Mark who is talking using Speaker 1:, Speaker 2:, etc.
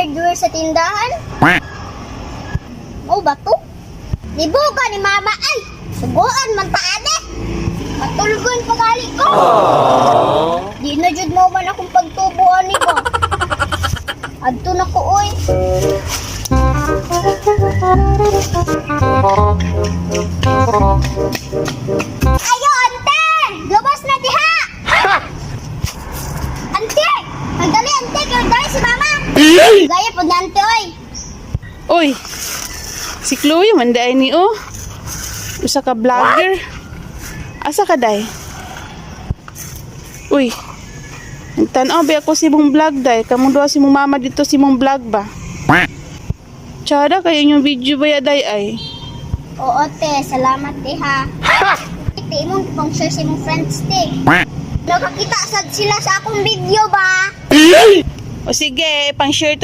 Speaker 1: hardware sa tindahan? Oh, ba to? Libo ka ni mama ay! Suguan man taane! Matulgon pagali ko! Di na jud mo man akong pagtubuan ni ko. Adto na ko, oy. Ayo, ante! Gabas na diha! Ante! Magdali, ante! Kaya dali si mama! Gaya po na, ante, oy!
Speaker 2: Oy, si Chloe manday ni oh. Usa ka vlogger. Asa ka day? Uy. Nagtanaw ba ako si mong vlog day? Kamu doa si mong mama dito si mong vlog ba? Tsada kayo yung video ba ya day ay?
Speaker 1: Oo, te. Salamat, te, ha? Te, mong pang-share sa mong friends, te. Nakakita sad sila sa akong video ba?
Speaker 2: O sige, pang share